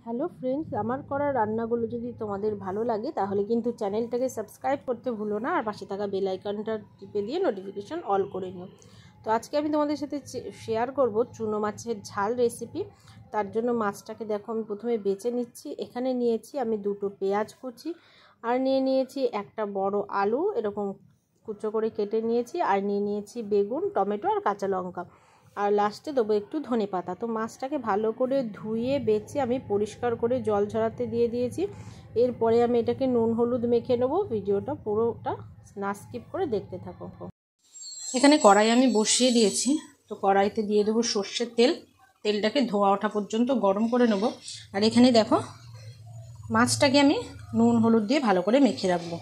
Hello friends, আমার করা রান্নাগুলো যদি তোমাদের ভালো লাগে তাহলে কিন্তু চ্যানেলটাকে সাবস্ক্রাইব করতে ভুলো না, আর পাশে থাকা বেল আইকনটা টিপে দিয়ে নোটিফিকেশন অল করে নিও। তো আজকে আমি তোমাদের সাথে শেয়ার করব চুনো মাছের ঝাল রেসিপি। তার জন্য মাছটাকে দেখো আমি প্রথমে বেছে নিচ্ছি। এখানে নিয়েছি আমি দুটো পেঁয়াজ কুচি, আর নিয়েছি একটা বড় আলু এরকম কুচো করে কেটে নিয়েছি, আর নিয়েছি বেগুন, টমেটো আর কাঁচা লঙ্কা, আর লাস্টে দেবো একটু ধনেপাতা। তো মাছটাকে ভালো করে ধুয়ে বেছে আমি পরিষ্কার করে জল ঝরাতে দিয়ে দিয়েছি। এরপরে আমি এটাকে নুন হলুদ মেখে নেবো। ভিডিওটা পুরোটা না স্কিপ করে দেখতে থাকো। এখানে কড়াই আমি বসিয়ে দিয়েছি। তো কড়াইতে দিয়ে দেবো সর্ষের তেল। তেলটাকে ধোয়া ওঠা পর্যন্ত গরম করে নেব। আর এখানে দেখো মাছটাকে আমি নুন হলুদ দিয়ে ভালো করে মেখে রাখবো।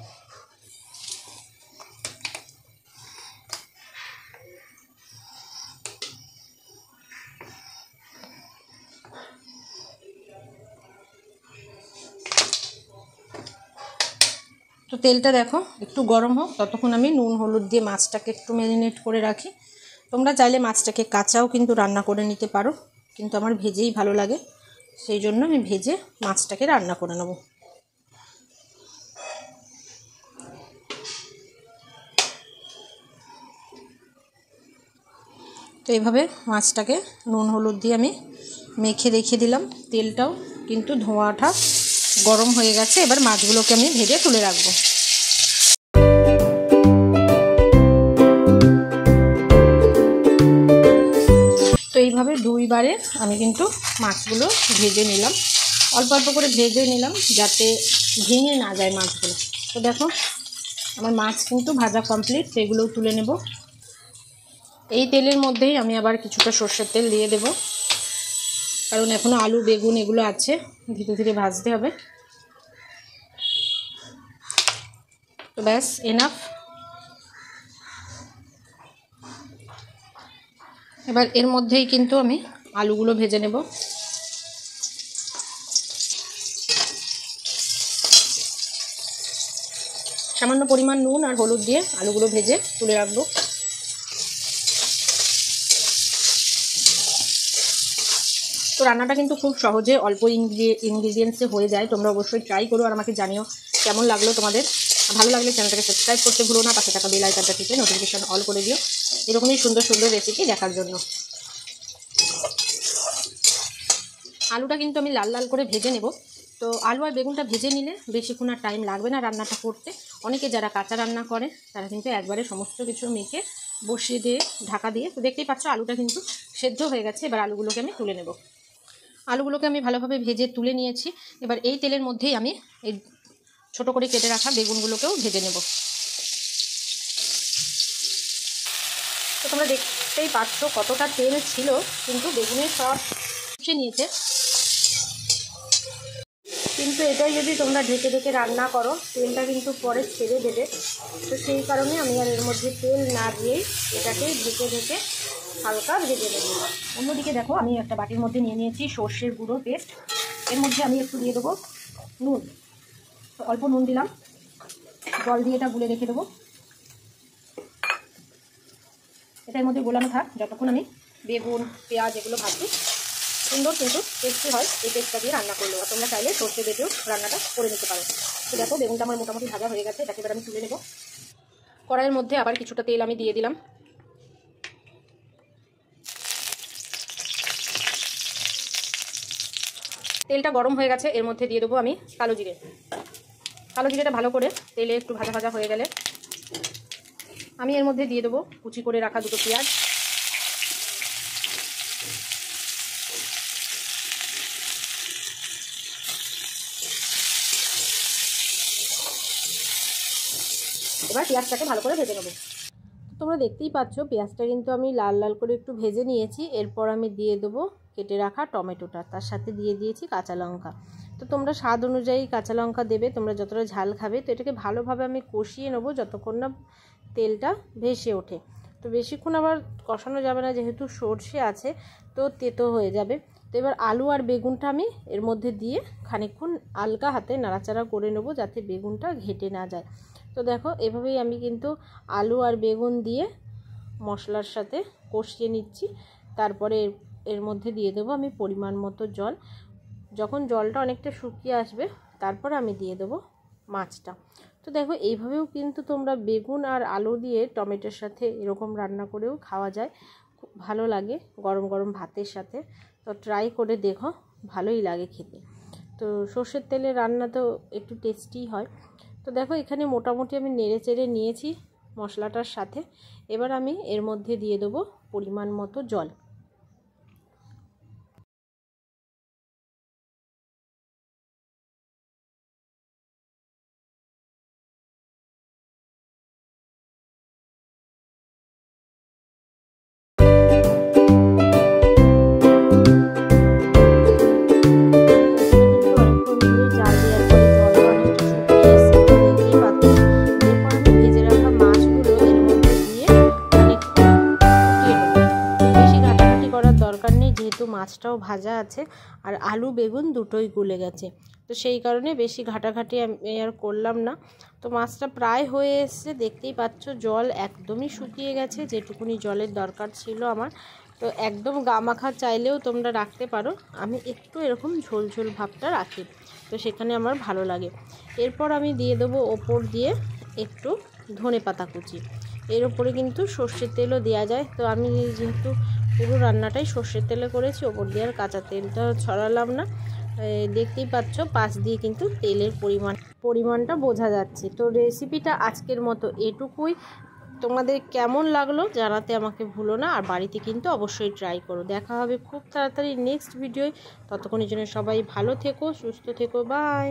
তো তেলটা দেখো একটু গরম হোক, ততক্ষণ আমি নুন হলুদ দিয়ে মাছটাকে একটু ম্যারিনেট করে রাখি। তোমরা চাইলে মাছটাকে কাঁচাও কিন্তু রান্না করে নিতে পারো, কিন্তু আমার ভেজেই ভালো লাগে, সেই জন্য আমি ভেজে মাছটাকে রান্না করে নেব। তো এইভাবে মাছটাকে নুন হলুদ দিয়ে আমি মেখে রেখে দিলাম। তেলটাও কিন্তু ধোঁয়াটা গরম হয়ে গেছে। এবার মাছগুলোকে আমি ভেজে তুলে রাখবো। তো এইভাবে দুইবারে আমি কিন্তু মাছগুলো ভেজে নিলাম, অল্প অল্প করে ভেজে নিলাম যাতে ভেঙে না যায় মাছগুলো। তো দেখো আমার মাছ কিন্তু ভাজা কমপ্লিট, সেগুলোও তুলে নেব। এই তেলের মধ্যেই আমি আবার কিছুটা সর্ষের তেল দিয়ে দেব, কারণ এখনও আলু বেগুন এগুলো আছে, ধীরে ধীরে ভাজতে হবে। তো ব্যাস এনাফ। এবার এর মধ্যেই কিন্তু আমি আলুগুলো ভেজে নেব। সামান্য পরিমাণ নুন আর হলুদ দিয়ে আলুগুলো ভেজে তুলে রাখবো। তো রান্নাটা কিন্তু খুব সহজে অল্প ইনগ্রিডিয়েন্টসে হয়ে যায়। তোমরা অবশ্যই ট্রাই করো আর আমাকে জানিও কেমন লাগলো তোমাদের। ভালো লাগলে চ্যানেলটাকে সাবস্ক্রাইব করতে ভুলো না, পাশে থাকা বেল আইকনটা টিপে নোটিফিকেশন অল করে দিও এরকমই সুন্দর সুন্দর রেসিপি দেখার জন্য। আলুটা কিন্তু আমি লাল লাল করে ভেজে নেব। তো আলু আর বেগুনটা ভেজে নিলে বেশিক্ষণ আর টাইম লাগবে না রান্নাটা করতে। অনেকে যারা কাঁচা রান্না করে তারা কিন্তু একবারে সমস্ত কিছু মেখে বসিয়ে দিয়ে ঢাকা দিয়ে, তো দেখতেই পাচ্ছ আলুটা কিন্তু সেদ্ধ হয়ে গেছে। এবার আলুগুলোকে আমি তুলে নেব। আলুগুলোকে আমি ভালোভাবে ভেজে তুলে নিয়েছি। এবার এই তেলের মধ্যেই আমি এই ছোটো করে কেটে রাখা বেগুনগুলোকেও ভেজে নেব। তো তোমরা দেখতেই পাচ্ছ কতটা তেল ছিল, কিন্তু বেগুনের সব শুষে নিয়েছে। কিন্তু এটাই যদি তোমরা ঢেকে ঢেকে রান্না করো তেলটা কিন্তু পরে ছেড়ে দেবে। তো সেই কারণে আমি আর এর মধ্যে তেল না দিয়েই এটাকে ঢেকে ঢেকে হালকা ভেজে নেব। অন্যদিকে দেখো আমি একটা বাটির মধ্যে নিয়ে নিয়েছি সর্ষের গুঁড়ো পেস্ট। এর মধ্যে আমি একটু দিয়ে দেবো নুন। তো অল্প নুন দিলাম, জল দিয়ে এটা গুলে রেখে দেবো। এটার মধ্যে গোলানো থাক যতক্ষণ আমি বেগুন পেঁয়াজ এগুলো ভাজছি। সুন্দর কিন্তু টেস্টি হয় এই পেস্টটা দিয়ে রান্না করলেও। তোমরা চাইলে সর্ষে বেটেও রান্নাটা করে নিতে পারো। তো দেখো বেগুনটা আমার মোটামুটি ভাজা হয়ে গেছে, এটাকে এবার আমি তুলে নেব। কড়াইয়ের মধ্যে আবার কিছুটা তেল আমি দিয়ে দিলাম। তেলটা গরম হয়ে গেছে, এর মধ্যে দিয়ে দেবো আমি কালো জিরে। কালো জিরেটা ভালো করে তেলে একটু ভাজা ভাজা হয়ে গেলে আমি এর মধ্যে দিয়ে দেবো কুচি করে রাখা দুটো পেঁয়াজ। এবার পেঁয়াজটাকে ভালো করে ভেজে নেবো। তোমরা দেখতেই পাচ্ছ পেঁয়াজটা কিন্তু আমি লাল লাল করে একটু ভেজে নিয়েছি। এরপর আমি দিয়ে দেবো কেটে রাখা টমেটোটা, তার সাথে দিয়ে দিয়েছি কাঁচা লঙ্কা। তো তোমরা স্বাদ অনুযায়ী কাঁচা লঙ্কা দেবে, তোমরা যতটা ঝাল খাবে। তো এটাকে ভালোভাবে আমি কষিয়ে নেবো যতক্ষণ না তেলটা ভেসে ওঠে। তো বেশিক্ষণ আবার কষানো যাবে না, যেহেতু সর্ষে আছে তো তেতো হয়ে যাবে। তো এবার আলু আর বেগুনটা আমি এর মধ্যে দিয়ে খানিকক্ষণ হালকা হাতে নাড়াচাড়া করে নেবো যাতে বেগুনটা ঘেটে না যায়। তো দেখো এভাবেই আমি কিন্তু আলু আর বেগুন দিয়ে মশলার সাথে কষিয়ে নিচ্ছি। তারপরে এর মধ্যে দিয়ে দেবো আমি পরিমাণ মতো জল। যখন জলটা অনেকটা শুকিয়ে আসবে তারপর আমি দিয়ে দেবো মাছটা। তো দেখো এইভাবেও কিন্তু তোমরা বেগুন আর আলু দিয়ে টমেটোর সাথে এরকম রান্না করেও খাওয়া যায়, খুব ভালো লাগে গরম গরম ভাতের সাথে। তো ট্রাই করে দেখো, ভালোই লাগে খেতে। তো সর্ষের তেলে রান্না তো একটু টেস্টি হয়। তো দেখো এখানে মোটামুটি আমি নেড়ে চেড়ে নিয়েছি মশলাটার সাথে। এবার আমি এর মধ্যে দিয়ে দেবো পরিমাণ মতো জল। যেহেতু মাছটাও ভাজা আছে আর আলু বেগুন দুটোই গলে গেছে, তো সেই কারণে বেশি ঘাটাঘাটি আমি আর করলাম না। তো মাছটা প্রায় হয়ে এসছে, দেখতেই পাচ্ছ জল একদমই শুকিয়ে গেছে, যেটুকুনি জলের দরকার ছিল আমার। তো একদম গামাখা চাইলেও তোমরা রাখতে পারো, আমি একটু এরকম ঝোল ঝোল ভাবটা রাখি, তো সেখানে আমার ভালো লাগে। এরপর আমি দিয়ে দেবো ওপর দিয়ে একটু ধনেপাতা কুচি। এর ওপরে কিন্তু সর্ষের তেলও দেওয়া যায়, তো আমি যেহেতু পুরো রান্নাটাই সর্ষের তেলে করেছি, ওপর দিয়ে আর কাঁচা তেলটা ছড়ালাম না। দেখতেই পাচ্ছ পাশ দিয়ে কিন্তু তেলের পরিমাণটা বোঝা যাচ্ছে। তো রেসিপিটা আজকের মতো এটুকুই। তোমাদের কেমন লাগলো জানাতে আমাকে ভুলো না, আর বাড়িতে কিন্তু অবশ্যই ট্রাই করো। দেখা হবে খুব তাড়াতাড়ি নেক্সট ভিডিওয়। ততক্ষণের জন্য সবাই ভালো থেকো, সুস্থ থেকো, বাই।